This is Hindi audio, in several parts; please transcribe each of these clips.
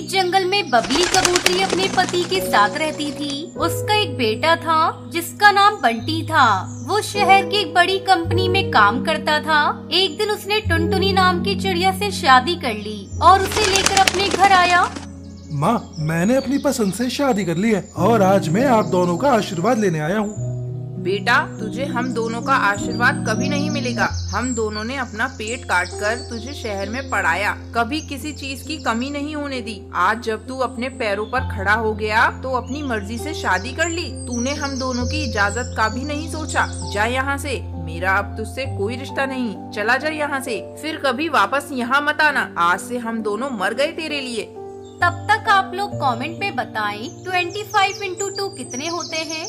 एक जंगल में बबली कबूतरी अपने पति के साथ रहती थी। उसका एक बेटा था जिसका नाम बंटी था। वो शहर की एक बड़ी कंपनी में काम करता था। एक दिन उसने टुनटुनी नाम की चिड़िया से शादी कर ली और उसे लेकर अपने घर आया। माँ, मैंने अपनी पसंद से शादी कर ली है और आज मैं आप दोनों का आशीर्वाद लेने आया हूँ। बेटा, तुझे हम दोनों का आशीर्वाद कभी नहीं मिलेगा। हम दोनों ने अपना पेट काट कर तुझे शहर में पढ़ाया, कभी किसी चीज की कमी नहीं होने दी। आज जब तू अपने पैरों पर खड़ा हो गया तो अपनी मर्जी से शादी कर ली। तूने हम दोनों की इजाजत का भी नहीं सोचा। जा यहाँ से, मेरा अब तुझसे कोई रिश्ता नहीं। चला जा यहाँ से, फिर कभी वापस यहाँ मत आना। आज से हम दोनों मर गए तेरे लिए। तब तक आप लोग कमेंट में बताएं 25 इंटू 2 कितने होते हैं।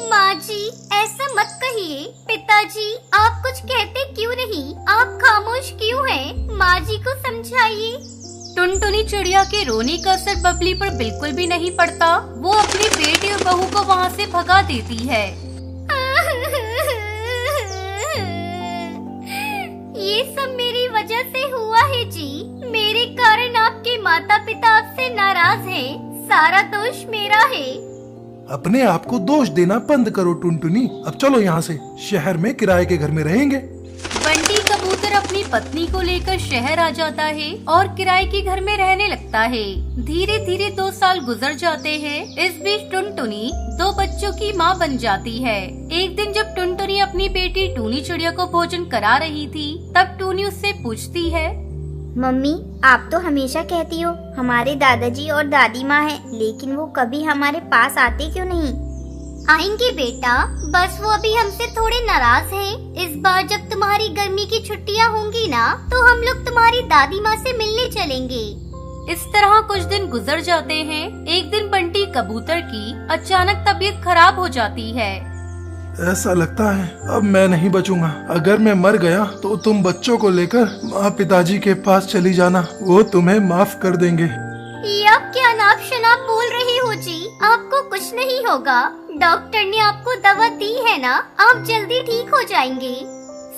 माँ जी, ऐसा मत कहिए। पिताजी, आप कुछ कहते क्यों नहीं? आप खामोश क्यों हैं? माँ जी को समझाइए। टुनटुनी चिड़िया के रोने का असर बबली पर बिल्कुल भी नहीं पड़ता। वो अपनी बेटी और बहू को वहाँ से भगा देती है। ये सब मेरी वजह से हुआ है जी। मेरे कारण आपके माता पिता आपसे नाराज हैं। सारा दोष मेरा है। अपने आप को दोष देना बंद करो टुनटुनी। अब चलो यहाँ से, शहर में किराए के घर में रहेंगे। बंटी कबूतर अपनी पत्नी को लेकर शहर आ जाता है और किराए के घर में रहने लगता है। धीरे धीरे 2 साल गुजर जाते हैं। इस बीच टुनटुनी 2 बच्चों की माँ बन जाती है। एक दिन जब टुनटुनी अपनी बेटी टूनी चिड़िया को भोजन करा रही थी, तब टूनी उससे पूछती है, मम्मी, आप तो हमेशा कहती हो हमारे दादाजी और दादी माँ हैं, लेकिन वो कभी हमारे पास आते क्यों नहीं? आएंगे बेटा, बस वो अभी हमसे थोड़े नाराज हैं। इस बार जब तुम्हारी गर्मी की छुट्टियां होंगी ना, तो हम लोग तुम्हारी दादी माँ से मिलने चलेंगे। इस तरह कुछ दिन गुजर जाते हैं। एक दिन बंटी कबूतर की अचानक तबीयत खराब हो जाती है। ऐसा लगता है अब मैं नहीं बचूंगा। अगर मैं मर गया तो तुम बच्चों को लेकर माँ पिताजी के पास चली जाना, वो तुम्हें माफ कर देंगे। ये आप क्या नाप शनाप बोल रहे हो जी? आपको कुछ नहीं होगा। डॉक्टर ने आपको दवा दी है ना, आप जल्दी ठीक हो जाएंगे।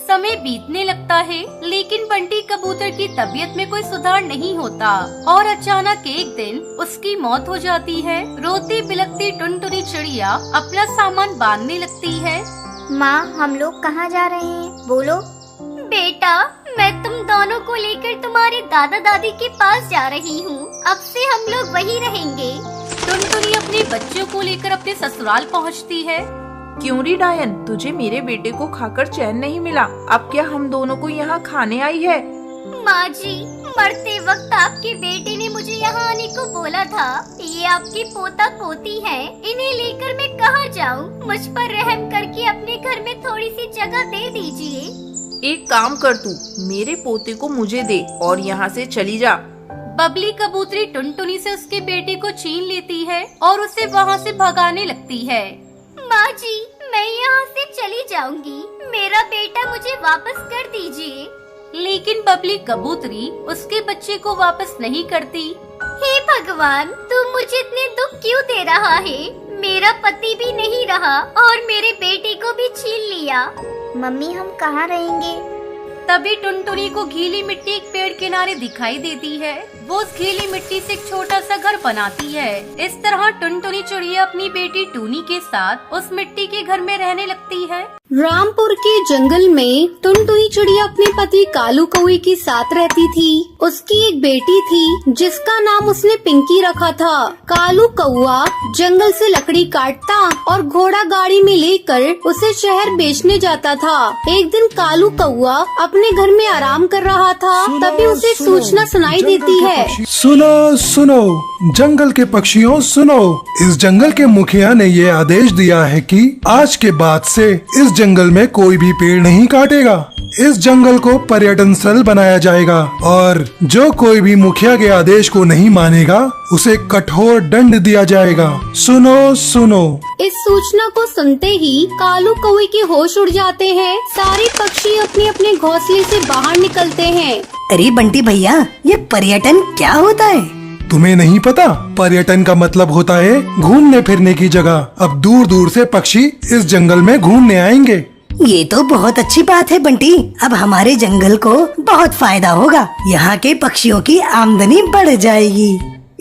समय बीतने लगता है, लेकिन बंटी कबूतर की तबीयत में कोई सुधार नहीं होता और अचानक एक दिन उसकी मौत हो जाती है। रोती बिलखती टुनटुनी चिड़िया अपना सामान बांधने लगती है। माँ, हम लोग कहाँ जा रहे हैं? बोलो। बेटा, मैं तुम दोनों को लेकर तुम्हारे दादा दादी के पास जा रही हूँ। अब से हम लोग वहीं रहेंगे। टुनटुनी अपने बच्चों को लेकर अपने ससुराल पहुँचती है। क्यों री डायन, तुझे मेरे बेटे को खाकर चैन नहीं मिला? अब क्या हम दोनों को यहाँ खाने आई है? माँ जी, मरते वक्त आपके बेटे ने मुझे यहाँ आने को बोला था। ये आपकी पोता पोती हैं, इन्हें लेकर मैं कहाँ जाऊँ? मुझ पर रहम करके अपने घर में थोड़ी सी जगह दे दीजिए। एक काम कर, तू मेरे पोते को मुझे दे और यहाँ से चली जा। बबली कबूतरी टुनटुनी से उसके बेटे को छीन लेती है और उसे वहाँ से भगाने लगती है। माँ जी, मैं यहाँ से चली जाऊंगी। मेरा बेटा मुझे वापस कर दीजिए। लेकिन बबली कबूतरी उसके बच्चे को वापस नहीं करती। हे भगवान, तू मुझे इतने दुख क्यों दे रहा है? मेरा पति भी नहीं रहा और मेरे बेटे को भी छीन लिया। मम्मी, हम कहाँ रहेंगे? तभी टुनटुनी को गीली मिट्टी एक पेड़ किनारे दिखाई देती है। वो उस गीली मिट्टी से एक छोटा सा घर बनाती है। इस तरह टुनटुनी चिड़िया अपनी बेटी टूनी के साथ उस मिट्टी के घर में रहने लगती है। रामपुर के जंगल में टुनटुनी चिड़िया अपने पति कालू कौवे के साथ रहती थी। उसकी एक बेटी थी जिसका नाम उसने पिंकी रखा था। कालू कौवा जंगल से लकड़ी काटता और घोड़ा गाड़ी में लेकर उसे शहर बेचने जाता था। एक दिन कालू कौवा अपने घर में आराम कर रहा था, तभी उसे सूचना सुनाई देती है। सुनो सुनो, जंगल के पक्षियों सुनो। इस जंगल के मुखिया ने ये आदेश दिया है कि आज के बाद से इस जंगल में कोई भी पेड़ नहीं काटेगा। इस जंगल को पर्यटन स्थल बनाया जाएगा और जो कोई भी मुखिया के आदेश को नहीं मानेगा उसे कठोर दंड दिया जाएगा। सुनो सुनो। इस सूचना को सुनते ही कालू कौवे के होश उड़ जाते हैं। सारे पक्षी अपने अपने घोंसले से बाहर निकलते हैं। अरे बंटी भैया, ये पर्यटन क्या होता है? तुम्हें नहीं पता? पर्यटन का मतलब होता है घूमने फिरने की जगह। अब दूर दूर से पक्षी इस जंगल में घूमने आएंगे। ये तो बहुत अच्छी बात है बंटी। अब हमारे जंगल को बहुत फायदा होगा। यहाँ के पक्षियों की आमदनी बढ़ जाएगी।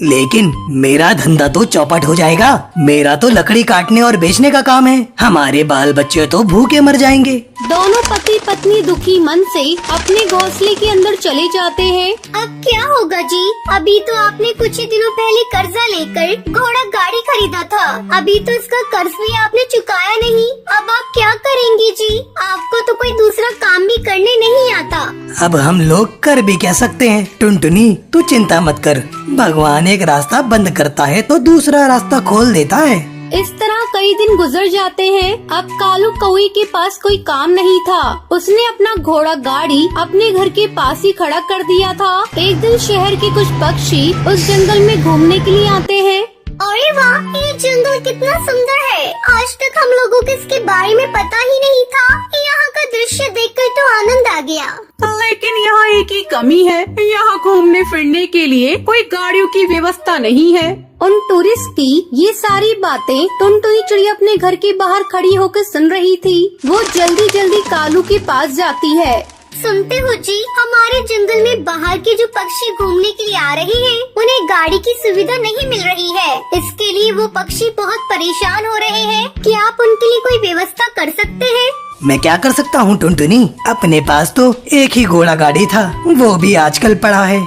लेकिन मेरा धंधा तो चौपट हो जाएगा। मेरा तो लकड़ी काटने और बेचने का काम है। हमारे बाल बच्चे तो भूखे मर जाएंगे। दोनों पति पत्नी दुखी मन से अपने घोंसले के अंदर चले जाते हैं। अब क्या होगा जी? अभी तो आपने कुछ ही दिनों पहले कर्जा लेकर घोड़ा गाड़ी खरीदा था। अभी तो इसका कर्ज भी आपने चुकाया नहीं। अब आप क्या करेंगे जी? आपको तो कोई दूसरा काम भी करने नहीं आता। अब हम लोग कर भी क्या सकते हैं। टुनटुनी तू चिंता मत कर, भगवान एक रास्ता बंद करता है तो दूसरा रास्ता खोल देता है। इस तरह कई दिन गुजर जाते हैं। अब कालू कौवे के पास कोई काम नहीं था। उसने अपना घोड़ा गाड़ी अपने घर के पास ही खड़ा कर दिया था। एक दिन शहर के कुछ पक्षी उस जंगल में घूमने के लिए आते हैं। अरे वाह, ये जंगल कितना सुंदर है। आज तक हम लोगों को इसके बारे में पता ही नहीं था। यहाँ का दृश्य देखकर तो आनंद आ गया। लेकिन यहाँ एक ही कमी है, यहाँ घूमने फिरने के लिए कोई गाड़ियों की व्यवस्था नहीं है। उन टूरिस्ट की ये सारी बातें टुनटुनी चिड़िया अपने घर के बाहर खड़ी होकर सुन रही थी। वो जल्दी जल्दी कालू के पास जाती है। सुनते हो जी, हमारे जंगल में बाहर के जो पक्षी घूमने के लिए आ रहे हैं, उन्हें गाड़ी की सुविधा नहीं मिल रही है। इसके लिए वो पक्षी बहुत परेशान हो रहे हैं। क्या आप उनके लिए कोई व्यवस्था कर सकते हैं? मैं क्या कर सकता हूँ टुनटुनी, अपने पास तो एक ही घोड़ा गाड़ी था, वो भी आजकल पड़ा है।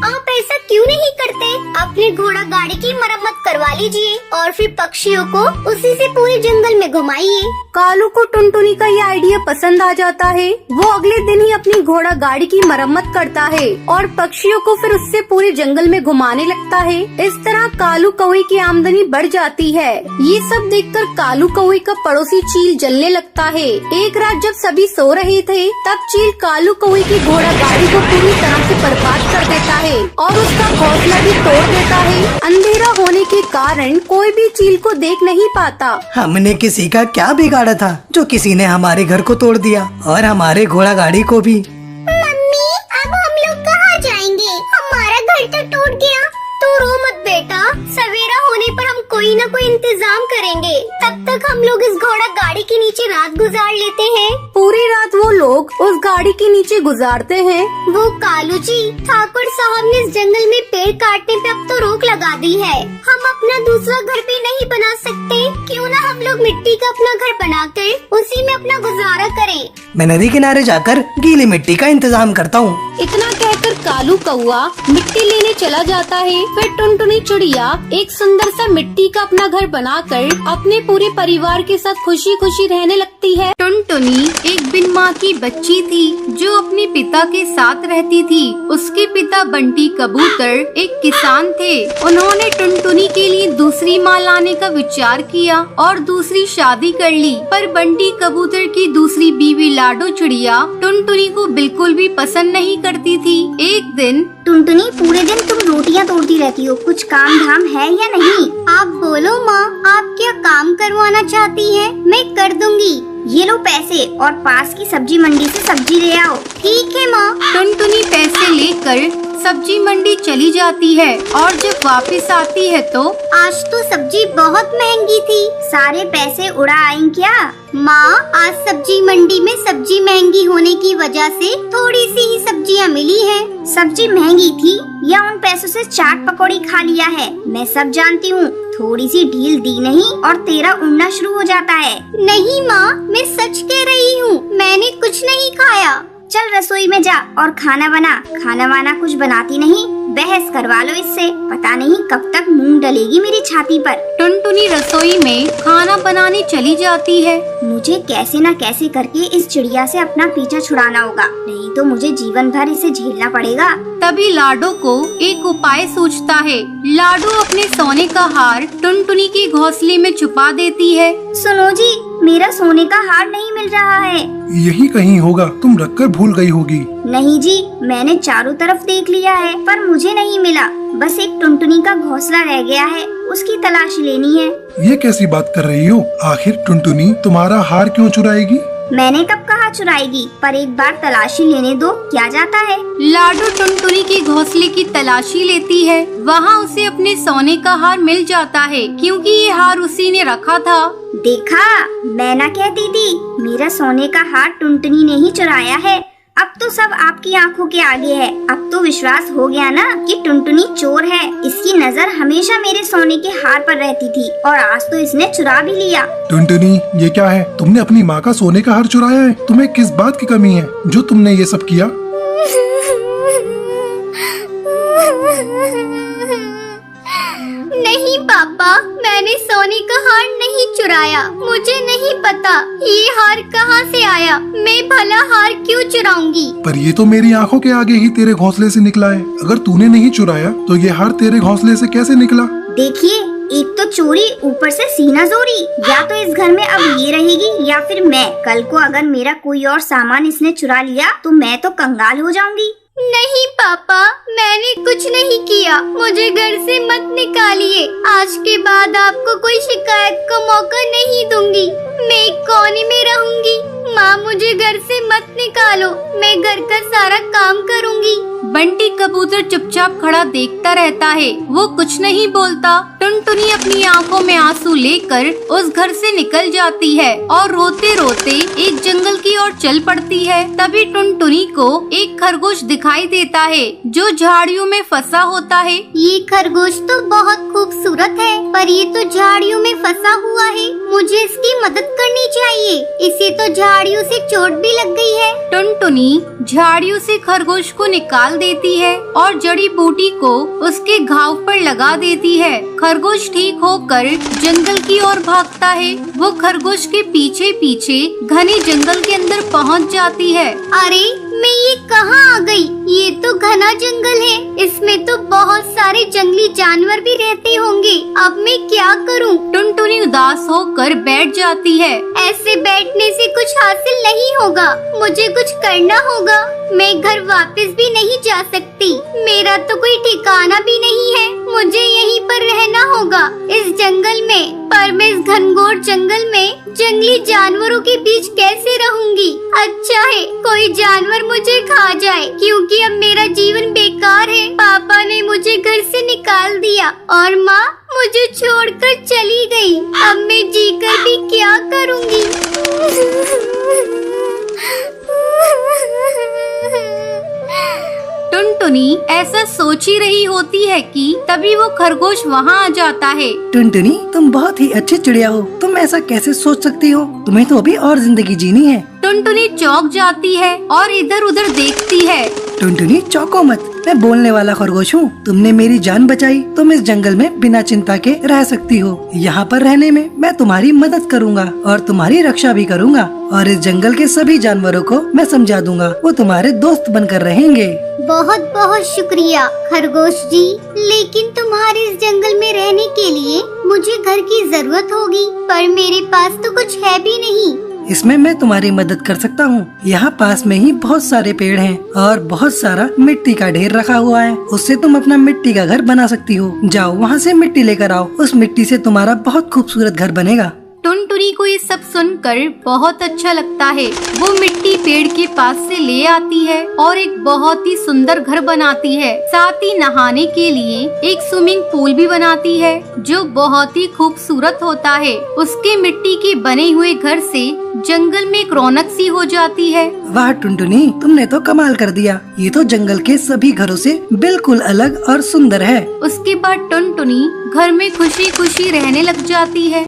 आप ऐसा क्यों नहीं करते? अपने घोड़ा गाड़ी की मरम्मत करवा लीजिए और फिर पक्षियों को उसी से पूरे जंगल में घुमाइए। कालू को टुनटुनी का ये आइडिया पसंद आ जाता है। वो अगले दिन ही अपनी घोड़ा गाड़ी की मरम्मत करता है और पक्षियों को फिर उससे पूरे जंगल में घुमाने लगता है। इस तरह कालू कौवे की आमदनी बढ़ जाती है। ये सब देखकर कालू कौवे का पड़ोसी चील जलने लगता है। एक रात जब सभी सो रहे थे, तब चील कालू कौवे की घोड़ा गाड़ी को पूरी तरह से बर्बाद कर देता है और उसका घोंसला भी तोड़ देता है। अंधेरा होने के कारण कोई भी चील को देख नहीं पाता। हमने किसी का क्या बिगाड़ा था जो किसी ने हमारे घर को तोड़ दिया और हमारे घोड़ा गाड़ी को भी। मम्मी, अब हम लोग कहाँ जाएंगे? हमारा घर तो टूट गया। तो रो मत बेटा, सवेरा होने पर हम कोई न कोई इंतजाम करेंगे। तब तक हम लोग इस घोड़ा गाड़ी के नीचे रात गुजार लेते हैं। पूरी रात वो लोग उस गाड़ी के नीचे गुजारते हैं। वो कालू जी, ठाकुर साहब ने इस जंगल में पेड़ काटने पे अब तो रोक लगा दी है। हम अपना दूसरा घर भी नहीं बना सकते। क्यों ना हम लोग मिट्टी का अपना घर बनाकर उसी में अपना गुजारा करें। मैं नदी किनारे जाकर गीली मिट्टी का इंतजाम करता हूँ। इतना कहकर कालू कौवा मिट्टी लेने चला जाता है। फिर टुनटुनी चिड़िया एक सुंदर सा मिट्टी का अपना घर बनाकर अपने पूरे परिवार के साथ खुशी खुशी रहने लगती है। टुनटुनी एक बिन माँ की बच्ची थी जो अपने पिता के साथ रहती थी। उसके पिता बंटी कबूतर एक किसान थे। उन्होंने टुनटुनी के लिए दूसरी माँ लाने का विचार किया और दूसरी शादी कर ली। पर बंटी कबूतर की दूसरी बीवी लाडो चिड़िया टुनटुनी को बिल्कुल भी पसंद नहीं करती थी। एक दिन, टुनटुनी, पूरे दिन तुम रोटियां तोड़ती रहती हो, कुछ काम धाम है या नहीं? आप बोलो माँ, आप क्या काम करवाना चाहती हैं? मैं कर दूंगी। ये लो पैसे और पास की सब्जी मंडी से सब्जी ले आओ। ठीक है माँ। टुनटुनी पैसे लेकर सब्जी मंडी चली जाती है और जब वापस आती है तो आज तो सब्जी बहुत महंगी थी। सारे पैसे उड़ा आई क्या? माँ, आज सब्जी मंडी में सब्जी महंगी होने की वजह से थोड़ी सी ही सब्जियाँ मिली है। सब्जी महंगी थी या उन पैसों से चाट पकौड़ी खा लिया है, मैं सब जानती हूँ। थोड़ी सी ढील दी नहीं और तेरा उड़ना शुरू हो जाता है। नहीं माँ, मैं सच कह रही हूँ, मैंने कुछ नहीं खाया। चल रसोई में जा और खाना बना। खाना वाना कुछ बनाती नहीं, बहस करवा लो इससे। पता नहीं कब तक मूंग डलेगी मेरी छाती पर। टुनटुनी रसोई में खाना बनाने चली जाती है। मुझे कैसे न कैसे करके इस चिड़िया से अपना पीछा छुड़ाना होगा, नहीं तो मुझे जीवन भर इसे झेलना पड़ेगा। तभी लाडो को एक उपाय सूझता है। लाडो अपने सोने का हार टुनटुनी के घोंसले में छुपा देती है। सुनो जी, मेरा सोने का हार नहीं मिल रहा है। यही कहीं होगा, तुम रखकर भूल गई होगी। नहीं जी, मैंने चारों तरफ देख लिया है पर मुझे नहीं मिला। बस एक टुनटुनी का घोंसला रह गया है, उसकी तलाश लेनी है। ये कैसी बात कर रही हो? आखिर टुनटुनी तुम्हारा हार क्यों चुराएगी? मैंने कब कहा चुराएगी, पर एक बार तलाशी लेने दो, क्या जाता है। लाडो टुनटुनी के घोंसले की तलाशी लेती है। वहाँ उसे अपने सोने का हार मिल जाता है क्योंकि ये हार उसी ने रखा था। देखा, मैं ना कहती थी, मेरा सोने का हार टुनटुनी ने ही चुराया है। अब तो सब आपकी आंखों के आगे है। अब तो विश्वास हो गया ना कि टुनटुनी चोर है। इसकी नजर हमेशा मेरे सोने के हार पर रहती थी और आज तो इसने चुरा भी लिया। टुनटुनी, ये क्या है? तुमने अपनी माँ का सोने का हार चुराया है? तुम्हें किस बात की कमी है जो तुमने ये सब किया? नहीं पापा, मैंने सोने का हार नहीं चुराया। मुझे नहीं पता ये हार कहाँ से आया। मैं भला हार क्यों चुराऊंगी? पर ये तो मेरी आंखों के आगे ही तेरे घोंसले से निकला है। अगर तूने नहीं चुराया तो ये हार तेरे घोंसले से कैसे निकला? देखिए, एक तो चोरी, ऊपर से सीना जोरी। या तो इस घर में अब ये रहेगी या फिर मैं। कल को अगर मेरा कोई और सामान इसने चुरा लिया तो मैं तो कंगाल हो जाऊंगी। नहीं पापा, मैंने कुछ नहीं किया। मुझे घर से मत निकालिए। आज के बाद आपको कोई शिकायत का मौका नहीं दूंगी। मैं एक कोने में रहूंगी। माँ, मुझे घर से मत निकालो। मैं घर का सारा काम करूंगी। बंटी कबूतर चुपचाप खड़ा देखता रहता है। वो कुछ नहीं बोलता। टुनटुनी अपनी आंखों में आंसू लेकर उस घर से निकल जाती है और रोते रोते एक जंगल की ओर चल पड़ती है। तभी टुनटुनी को एक खरगोश दिखाई देता है जो झाड़ियों में फंसा होता है। ये खरगोश तो बहुत खूबसूरत है, पर ये तो झाड़ियों में फंसा हुआ है। मुझे इसकी मदद करनी चाहिए। इसे तो झाड़ियों से चोट भी लग गई है। टुनटुनी झाड़ियों से खरगोश को निकाल देती है और जड़ी बूटी को उसके घाव पर लगा देती है। खरगोश ठीक होकर जंगल की ओर भागता है। वो खरगोश के पीछे पीछे घने जंगल के अंदर पहुंच जाती है। अरे, मैं ये कहाँ आ गई? ये तो घना जंगल है। इसमें तो बहुत सारे जंगली जानवर भी रहते होंगे। अब मैं क्या करूँ? टुनटुनी उदास होकर बैठ जाती है। ऐसे बैठने से कुछ हासिल नहीं होगा। मुझे कुछ करना होगा। मैं घर वापस भी नहीं जा सकती। मेरा तो कोई ठिकाना भी नहीं है। मुझे यहीं पर रहना होगा इस जंगल में। पर मैं इस घनघोर जंगल में जंगली जानवरों के बीच कैसे रहूंगी? अच्छा है कोई जानवर मुझे खा जाए, क्योंकि अब मेरा जीवन बेकार है। पापा ने मुझे घर से निकाल दिया और माँ मुझे छोड़कर चली गई। अब मैं जीकर भी क्या करूंगी? टुनटुनी ऐसा सोच ही रही होती है कि तभी वो खरगोश वहाँ आ जाता है। टुनटुनी, तुम बहुत ही अच्छी चिड़िया हो। तुम ऐसा कैसे सोच सकती हो? तुम्हें तो अभी और जिंदगी जीनी है। टुनटुनी चौंक जाती है और इधर उधर देखती है। टुनटुनी, चौंको मत। मैं बोलने वाला खरगोश हूँ। तुमने मेरी जान बचाई। तुम इस जंगल में बिना चिंता के रह सकती हो। यहाँ पर रहने में मैं तुम्हारी मदद करूँगा और तुम्हारी रक्षा भी करूँगा। और इस जंगल के सभी जानवरों को मैं समझा दूंगा। वो तुम्हारे दोस्त बनकर रहेंगे। बहुत बहुत शुक्रिया खरगोश जी, लेकिन तुम्हारे इस जंगल में रहने के लिए मुझे घर की जरूरत होगी, पर मेरे पास तो कुछ है भी नहीं। इसमें मैं तुम्हारी मदद कर सकता हूँ। यहाँ पास में ही बहुत सारे पेड़ हैं और बहुत सारा मिट्टी का ढेर रखा हुआ है। उससे तुम अपना मिट्टी का घर बना सकती हो। जाओ वहाँ से मिट्टी लेकर आओ। उस मिट्टी से तुम्हारा बहुत खूबसूरत घर बनेगा। टुनटुनी को ये सब सुनकर बहुत अच्छा लगता है। वो मिट्टी पेड़ के पास से ले आती है और एक बहुत ही सुंदर घर बनाती है। साथ ही नहाने के लिए एक स्विमिंग पूल भी बनाती है जो बहुत ही खूबसूरत होता है। उसके मिट्टी के बने हुए घर से जंगल में एक रौनक सी हो जाती है। वाह टुनटुनी, तुमने तो कमाल कर दिया। ये तो जंगल के सभी घरों से बिल्कुल अलग और सुंदर है। उसके बाद टुनटुनी घर में खुशी खुशी रहने लग जाती है।